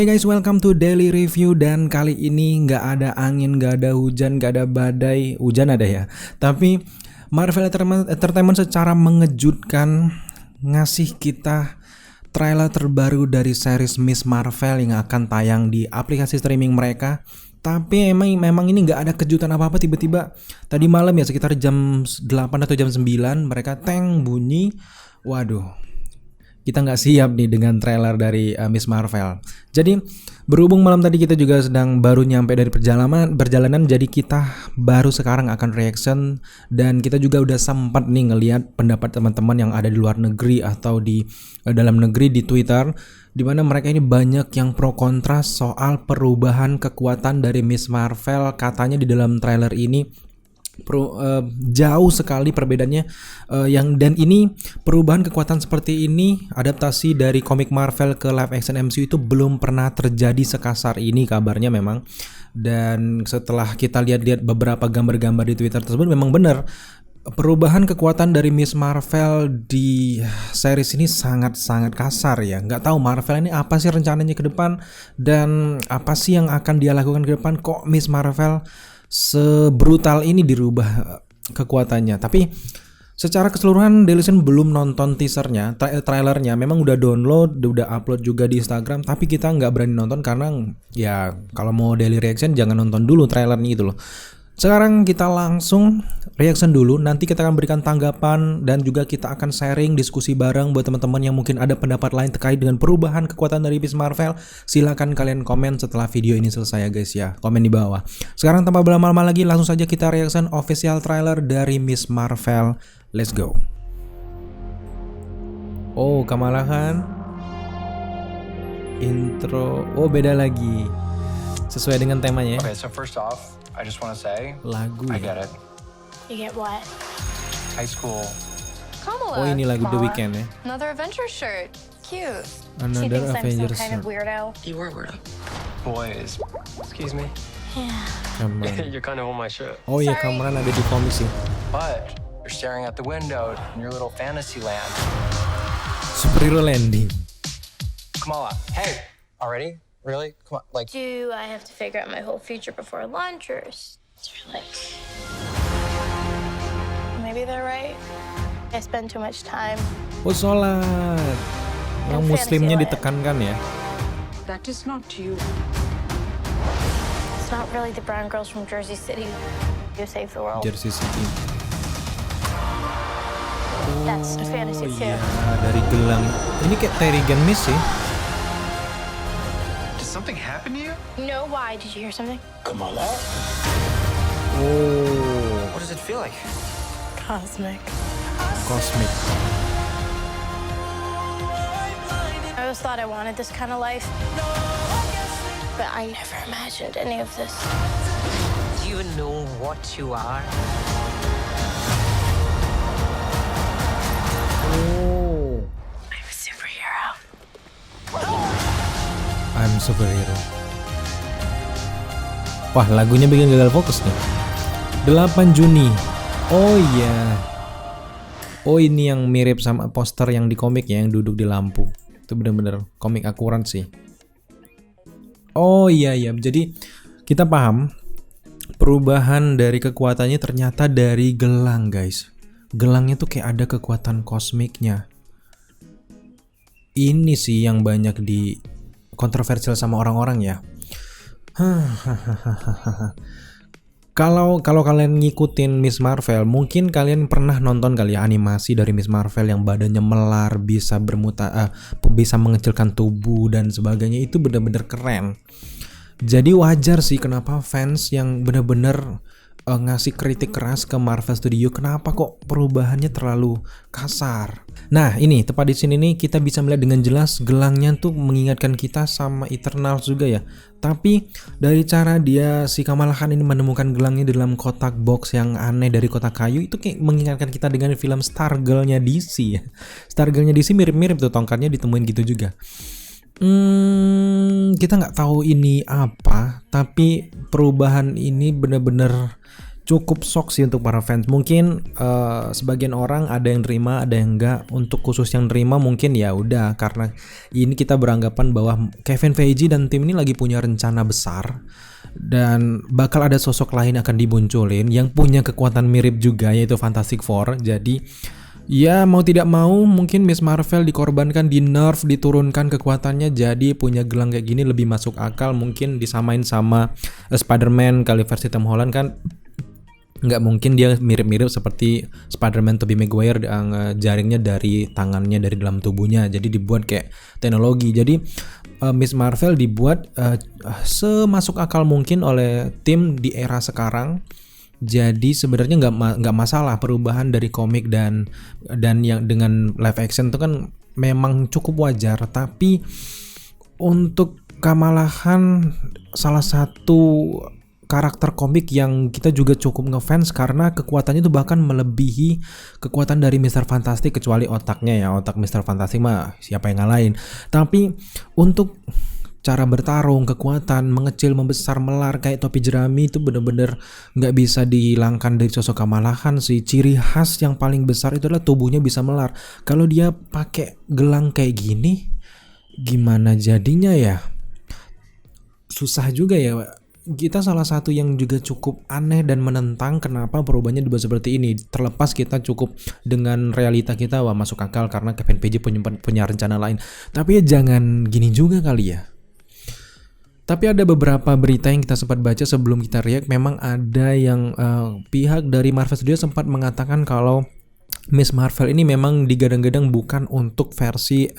Hey guys, welcome to Daily Review. Dan kali ini nggak ada angin, nggak ada hujan, nggak ada badai. Hujan ada ya, tapi Marvel Entertainment secara mengejutkan ngasih kita trailer terbaru dari series Miss Marvel yang akan tayang di aplikasi streaming mereka. Tapi memang ini nggak ada kejutan apa-apa, tiba-tiba tadi malam ya sekitar jam 8 atau jam 9 mereka bunyi. Waduh, kita nggak siap nih dengan trailer dari Miss Marvel. Jadi berhubung malam tadi kita juga sedang baru nyampe dari perjalanan, jadi kita baru sekarang akan reaction, dan kita juga udah sempat nih ngelihat pendapat teman-teman yang ada di luar negeri atau di dalam negeri di Twitter, di mana mereka ini banyak yang pro kontra soal perubahan kekuatan dari Miss Marvel. Katanya di dalam trailer ini jauh sekali perbedaannya, dan ini perubahan kekuatan seperti ini adaptasi dari komik Marvel ke live action MCU itu belum pernah terjadi sekasar ini kabarnya memang. Dan setelah kita lihat-lihat beberapa gambar-gambar di Twitter tersebut, memang benar perubahan kekuatan dari Miss Marvel di series ini sangat-sangat kasar ya. Nggak tahu Marvel ini apa sih rencananya ke depan, dan apa sih yang akan dia lakukan ke depan, kok Miss Marvel sebrutal ini dirubah kekuatannya. Tapi secara keseluruhan Delition belum nonton teasernya, trailernya. Memang udah download, udah upload juga di Instagram, tapi kita nggak berani nonton karena ya kalau mau daily reaction jangan nonton dulu trailernya gitu loh. Sekarang kita langsung reaction dulu, nanti kita akan berikan tanggapan dan juga kita akan sharing diskusi bareng buat teman-teman yang mungkin ada pendapat lain terkait dengan perubahan kekuatan dari Miss Marvel. Silakan kalian komen setelah video ini selesai ya guys ya, komen di bawah. Sekarang tanpa berlama-lama lagi, langsung saja kita reaction official trailer dari Miss Marvel. Let's go. Oh, Kamala Khan. Intro. Oh, beda lagi. Sesuai dengan temanya. Okay, so first off, I just want to say, lagu I ya. get it. You get what? High school. Oh, ini lagu The Weeknd ya. Another Avengers shirt. Cute. She Another thinks I'm Avengers some kind of shirt. weirdo. You were a weirdo. Boys. Excuse me. Yeah. Cameron. You're kind of on my shirt. Oh iya, Sorry. Cameron ada di komik sih. But you're staring out the window in your little fantasy land. Superhero landing. Kamala, hey. Already? Really? Come on, like. Do I have to figure out my whole future before lunch, or is it like... Maybe they're right. I spend too much time. Oh, sholat. Yang muslimnya ditekankan ya. That is not you. It's not really the brown girls from Jersey City who save the world. Jersey City. That's a fantasy Oh too. iya, dari gelang. Ini kayak Terrigan Miss sih. Did something happen to you? No, why? Did you hear something? Kamala? Oh, What does it feel like? Cosmic. Cosmic. I always thought I wanted this kind of life, but I never imagined any of this. Do you know what you are? Oh, I'm a superhero. I'm superhero. Wah, lagunya bikin gagal fokus nih. 8 Juni. Oh iya. Oh, ini yang mirip sama poster yang di komik ya, yang duduk di lampu. Itu bener-bener komik akurat sih. Oh iya. Jadi kita paham perubahan dari kekuatannya ternyata dari gelang, guys. Gelangnya tuh kayak ada kekuatan kosmiknya. Ini sih yang banyak di kontroversial sama orang-orang ya. Kalau kalian ngikutin Miss Marvel, mungkin kalian pernah nonton kali ya animasi dari Miss Marvel yang badannya melar, bisa bisa mengecilkan tubuh dan sebagainya. Itu benar-benar keren. Jadi wajar sih kenapa fans yang benar-benar ngasih kritik keras ke Marvel Studio, kenapa kok perubahannya terlalu kasar. Nah, ini tepat di sini nih kita bisa melihat dengan jelas gelangnya tuh mengingatkan kita sama Eternals juga ya. Tapi dari cara dia si Kamala Khan ini menemukan gelangnya di dalam kotak box yang aneh dari kotak kayu, itu kayak mengingatkan kita dengan film Stargirl-nya DC ya. Stargirl-nya DC mirip-mirip tuh, tongkatnya ditemuin gitu juga. Kita nggak tahu ini apa, tapi perubahan ini bener-bener cukup shock sih untuk para fans. Mungkin sebagian orang ada yang terima, ada yang enggak. Untuk khusus yang terima mungkin ya udah, karena ini kita beranggapan bahwa Kevin Feige dan tim ini lagi punya rencana besar dan bakal ada sosok lain akan dimunculin yang punya kekuatan mirip juga, yaitu Fantastic Four. Jadi ya mau tidak mau mungkin Miss Marvel dikorbankan, di nerf, diturunkan kekuatannya, jadi punya gelang kayak gini lebih masuk akal. Mungkin disamain sama Spider-Man kali versi Tom Holland kan. Nggak mungkin dia mirip-mirip seperti Spider-Man Tobey Maguire, jaringnya dari tangannya, dari dalam tubuhnya, jadi dibuat kayak teknologi. Jadi Miss Marvel dibuat semasuk akal mungkin oleh tim di era sekarang. Jadi sebenarnya nggak masalah perubahan dari komik dan yang dengan live action itu kan memang cukup wajar. Tapi untuk Kamala Khan salah satu karakter komik yang kita juga cukup ngefans karena kekuatannya itu bahkan melebihi kekuatan dari Mr. Fantastic, kecuali otaknya ya. Otak Mr. Fantastic mah siapa yang ngalahin. Tapi untuk cara bertarung, kekuatan, mengecil, membesar, melar kayak topi jerami itu bener-bener gak bisa dihilangkan dari sosok Kamala Khan sih. Ciri khas yang paling besar itu adalah tubuhnya bisa melar. Kalau dia pakai gelang kayak gini, gimana jadinya ya? Susah juga ya. Kita salah satu yang juga cukup aneh dan menentang kenapa perubahannya dibuat seperti ini. Terlepas kita cukup dengan realita kita, wah masuk akal karena Kevin Feige punya rencana lain. Tapi ya jangan gini juga kali ya. Tapi ada beberapa berita yang kita sempat baca sebelum kita react. Memang ada yang pihak dari Marvel Studios sempat mengatakan kalau Miss Marvel ini memang digadang-gadang bukan untuk versi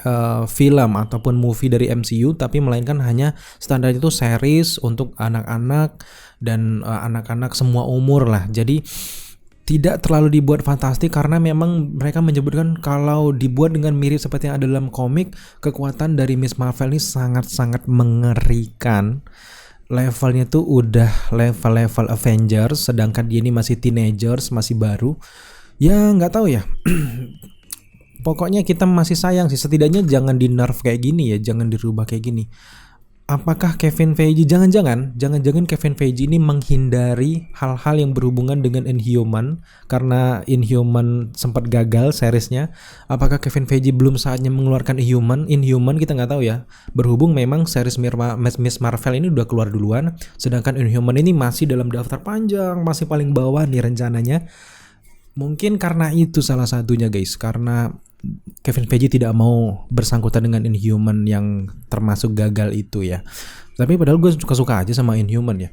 film ataupun movie dari MCU, tapi melainkan hanya standar itu series untuk anak-anak dan anak-anak semua umur lah. Jadi tidak terlalu dibuat fantastik karena memang mereka menyebutkan kalau dibuat dengan mirip seperti yang ada dalam komik, kekuatan dari Miss Marvel ini sangat-sangat mengerikan. Levelnya tuh udah level-level Avengers, sedangkan dia ini masih teenagers, masih baru. Ya nggak tahu ya. Pokoknya kita masih sayang sih, setidaknya jangan di nerf kayak gini ya, jangan dirubah kayak gini. Apakah Kevin Feige jangan-jangan Kevin Feige ini menghindari hal-hal yang berhubungan dengan Inhuman karena Inhuman sempat gagal seriesnya. Apakah Kevin Feige belum saatnya mengeluarkan Inhuman kita nggak tahu ya. Berhubung memang series Miss Marvel ini udah keluar duluan, sedangkan Inhuman ini masih dalam daftar panjang, masih paling bawah nih rencananya. Mungkin karena itu salah satunya guys, karena Kevin Feige tidak mau bersangkutan dengan Inhuman yang termasuk gagal itu ya. Tapi padahal gue suka-suka aja sama Inhuman ya.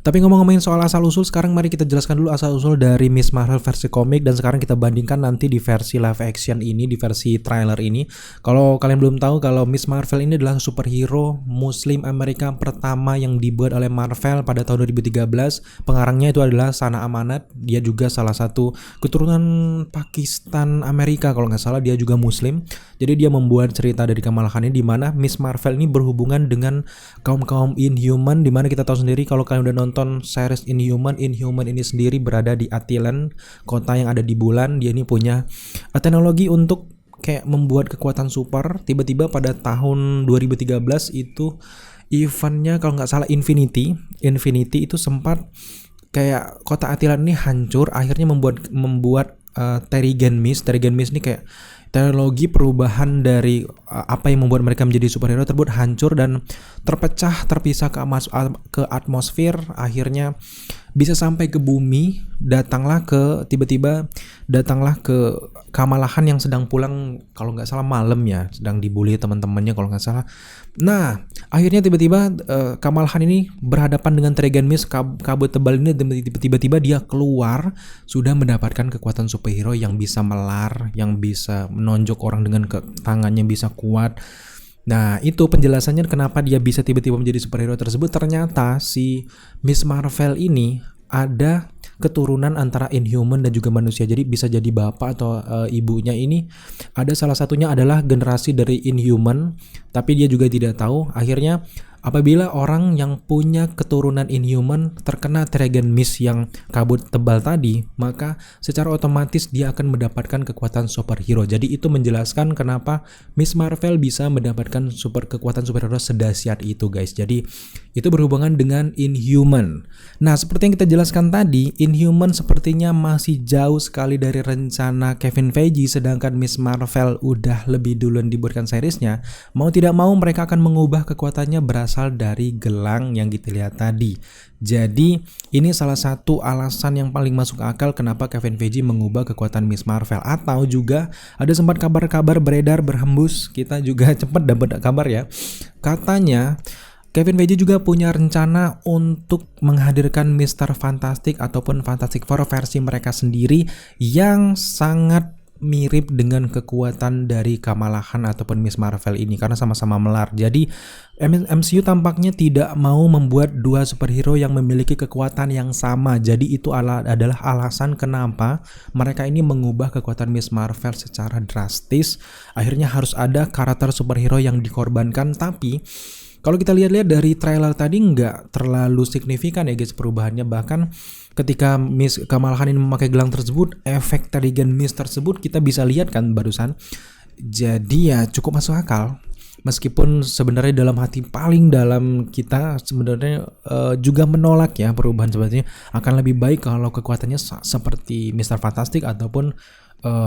Tapi ngomong-ngomongin soal asal-usul, sekarang mari kita jelaskan dulu asal-usul dari Miss Marvel versi komik, dan sekarang kita bandingkan nanti di versi live action ini, di versi trailer ini. Kalau kalian belum tahu, kalau Miss Marvel ini adalah superhero Muslim Amerika pertama yang dibuat oleh Marvel pada tahun 2013. Pengarangnya itu adalah Sana Amanat. Dia juga salah satu keturunan Pakistan Amerika kalau nggak salah, dia juga Muslim. Jadi dia membuat cerita dari Kamala Khan ini, di mana Miss Marvel ini berhubungan dengan kaum Inhuman, di mana kita tahu sendiri kalau kalian udah nonton series Inhuman ini sendiri berada di Attilan, kota yang ada di bulan. Dia ini punya teknologi untuk kayak membuat kekuatan super. Tiba-tiba pada tahun 2013 itu eventnya kalau nggak salah Infinity itu sempat kayak kota Attilan ini hancur, akhirnya membuat Terrigen Mist ini kayak teknologi perubahan dari apa yang membuat mereka menjadi superhero tersebut hancur dan terpisah ke atmosfer, akhirnya bisa sampai ke bumi. Tiba-tiba datanglah ke Kamala Khan yang sedang pulang kalau nggak salah malam ya, sedang dibully teman-temannya kalau nggak salah. Nah akhirnya tiba-tiba Kamala Khan ini berhadapan dengan Terrigen Mist, kabut tebal ini. Tiba-tiba dia keluar sudah mendapatkan kekuatan superhero yang bisa melar, yang bisa menonjok orang dengan tangannya bisa kuat. Nah itu penjelasannya kenapa dia bisa tiba-tiba menjadi superhero tersebut. Ternyata si Miss Marvel ini ada keturunan antara Inhuman dan juga manusia. Jadi bisa jadi bapak atau ibunya ini ada salah satunya adalah generasi dari Inhuman, tapi dia juga tidak tahu. Akhirnya Apabila orang yang punya keturunan Inhuman terkena Trigon Mist yang kabut tebal tadi, maka secara otomatis dia akan mendapatkan kekuatan superhero. Jadi itu menjelaskan kenapa Miss Marvel bisa mendapatkan kekuatan superhero sedahsyat itu, guys. Jadi itu berhubungan dengan Inhuman. Nah, seperti yang kita jelaskan tadi, Inhuman sepertinya masih jauh sekali dari rencana Kevin Feige, sedangkan Miss Marvel udah lebih duluan dibuatkan seriesnya. Mau tidak mau mereka akan mengubah kekuatannya berasal dari gelang yang kita lihat tadi. Jadi ini salah satu alasan yang paling masuk akal kenapa Kevin Feige mengubah kekuatan Miss Marvel. Atau juga ada sempat kabar-kabar beredar berhembus, kita juga cepat dapat kabar ya. Katanya Kevin Feige juga punya rencana untuk menghadirkan Mr. Fantastic ataupun Fantastic Four versi mereka sendiri yang sangat mirip dengan kekuatan dari Kamala Khan ataupun Miss Marvel ini karena sama-sama melar. Jadi MCU tampaknya tidak mau membuat dua superhero yang memiliki kekuatan yang sama. Jadi itu adalah alasan kenapa mereka ini mengubah kekuatan Miss Marvel secara drastis. Akhirnya harus ada karakter superhero yang dikorbankan, tapi kalau kita lihat-lihat dari trailer tadi nggak terlalu signifikan ya guys perubahannya. Bahkan ketika Miss Kamala Khan ini memakai gelang tersebut, efek Trigon Mist tersebut kita bisa lihat kan barusan. Jadi ya cukup masuk akal. Meskipun sebenarnya dalam hati paling dalam kita sebenarnya juga menolak ya perubahan seperti ini. Akan lebih baik kalau kekuatannya seperti Mr. Fantastic ataupun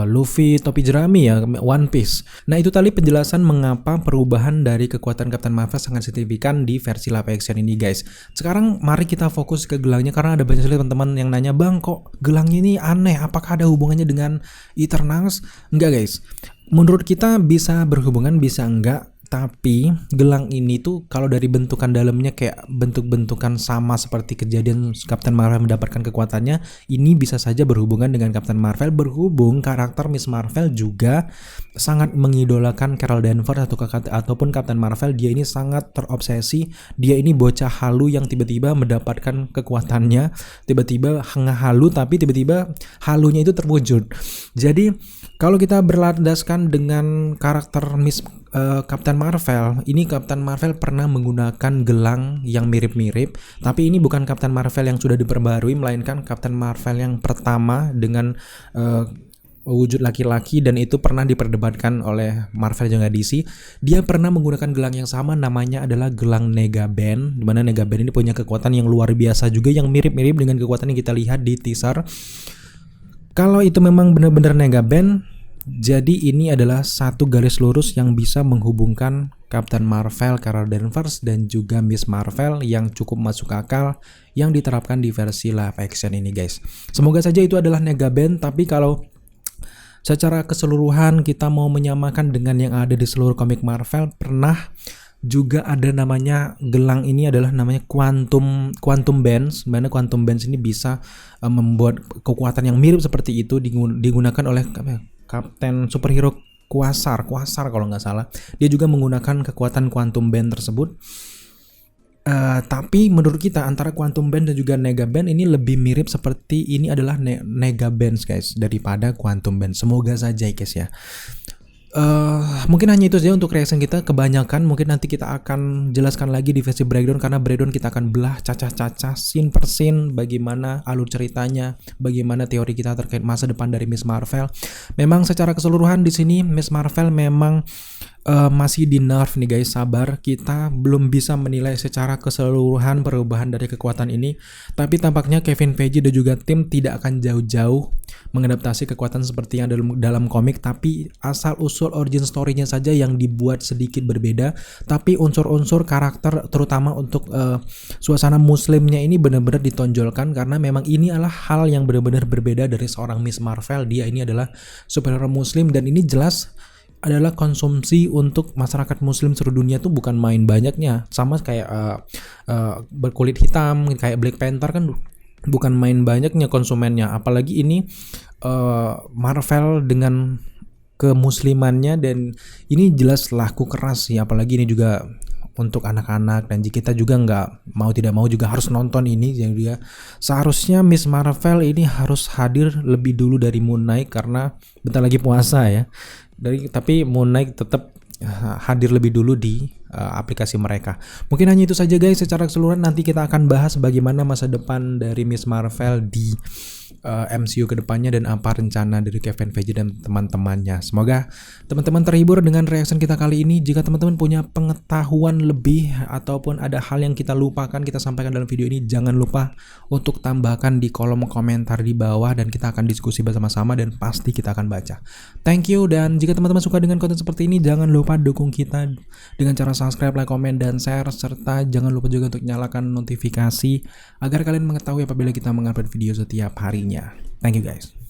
Luffy topi jerami ya, One Piece. Nah itu tadi penjelasan mengapa perubahan dari kekuatan Captain Marvel sangat signifikan di versi live action ini guys. Sekarang mari kita fokus ke gelangnya karena ada banyak sekali teman-teman yang nanya, "Bang, kok gelangnya ini aneh, apakah ada hubungannya dengan Eternals?" Enggak guys, menurut kita bisa berhubungan bisa enggak. Tapi gelang ini tuh kalau dari bentukan dalamnya kayak bentuk-bentukan sama seperti kejadian Captain Marvel mendapatkan kekuatannya, ini bisa saja berhubungan dengan Captain Marvel, berhubung karakter Miss Marvel juga sangat mengidolakan Carol Danvers ataupun Captain Marvel. Dia ini sangat terobsesi, dia ini bocah halu yang tiba-tiba mendapatkan kekuatannya, tiba-tiba halu tapi tiba-tiba halunya itu terwujud. Jadi kalau kita berlandaskan dengan karakter Captain Marvel, ini Captain Marvel pernah menggunakan gelang yang mirip-mirip, tapi ini bukan Captain Marvel yang sudah diperbarui, melainkan Captain Marvel yang pertama dengan wujud laki-laki, dan itu pernah diperdebatkan oleh Marvel juga DC. Dia pernah menggunakan gelang yang sama, namanya adalah gelang Negaben, dimana Negaben ini punya kekuatan yang luar biasa juga yang mirip-mirip dengan kekuatan yang kita lihat di teaser. Kalau itu memang benar-benar Negaben, jadi ini adalah satu garis lurus yang bisa menghubungkan Captain Marvel, Carol Danvers, dan juga Miss Marvel yang cukup masuk akal yang diterapkan di versi live action ini guys. Semoga saja itu adalah Negaben, tapi kalau secara keseluruhan kita mau menyamakan dengan yang ada di seluruh komik Marvel, pernah juga ada namanya gelang ini adalah namanya Quantum Bands. Mana Quantum Bands ini bisa membuat kekuatan yang mirip seperti itu digunakan oleh Kapten superhero Quasar kalau nggak salah. Dia juga menggunakan kekuatan Quantum Band tersebut. Tapi menurut kita antara Quantum Band dan juga Negaben ini lebih mirip seperti ini adalah Negabands guys daripada Quantum Band. Semoga saja guys ya. Mungkin hanya itu saja untuk reaction kita. Kebanyakan mungkin nanti kita akan jelaskan lagi di versi breakdown, karena breakdown kita akan belah cacah-cacah scene per scene bagaimana alur ceritanya, bagaimana teori kita terkait masa depan dari Miss Marvel. Memang secara keseluruhan di sini Miss Marvel memang masih di nerf nih guys, sabar, kita belum bisa menilai secara keseluruhan perubahan dari kekuatan ini. Tapi tampaknya Kevin Feige dan juga tim tidak akan jauh-jauh mengadaptasi kekuatan seperti yang dalam komik, tapi asal usul origin story-nya saja yang dibuat sedikit berbeda. Tapi unsur-unsur karakter terutama untuk suasana muslimnya ini benar-benar ditonjolkan, karena memang ini adalah hal yang benar-benar berbeda dari seorang Miss Marvel. Dia ini adalah superhero muslim, dan ini jelas adalah konsumsi untuk masyarakat muslim seluruh dunia tuh bukan main banyaknya. Sama kayak berkulit hitam kayak Black Panther kan bukan main banyaknya konsumennya. Apalagi ini Marvel dengan kemuslimannya, dan ini jelas laku keras sih. Apalagi ini juga untuk anak-anak, dan kita juga nggak mau tidak mau juga harus nonton ini. Jadi juga seharusnya Miss Marvel ini harus hadir lebih dulu dari Moon Knight, karena bentar lagi puasa ya. Tapi Moon Knight tetap hadir lebih dulu di aplikasi mereka. Mungkin hanya itu saja guys, secara keseluruhan nanti kita akan bahas bagaimana masa depan dari Miss Marvel di MCU kedepannya dan apa rencana dari Kevin Feige dan teman-temannya. Semoga teman-teman terhibur dengan reaction kita kali ini. Jika teman-teman punya pengetahuan lebih ataupun ada hal yang kita lupakan kita sampaikan dalam video ini, jangan lupa untuk tambahkan di kolom komentar di bawah dan kita akan diskusi bersama-sama dan pasti kita akan baca. Thank you, dan jika teman-teman suka dengan konten seperti ini, jangan lupa dukung kita dengan cara subscribe, like, komen, dan share, serta jangan lupa juga untuk nyalakan notifikasi agar kalian mengetahui apabila kita mengupload video setiap harinya. Thank you guys.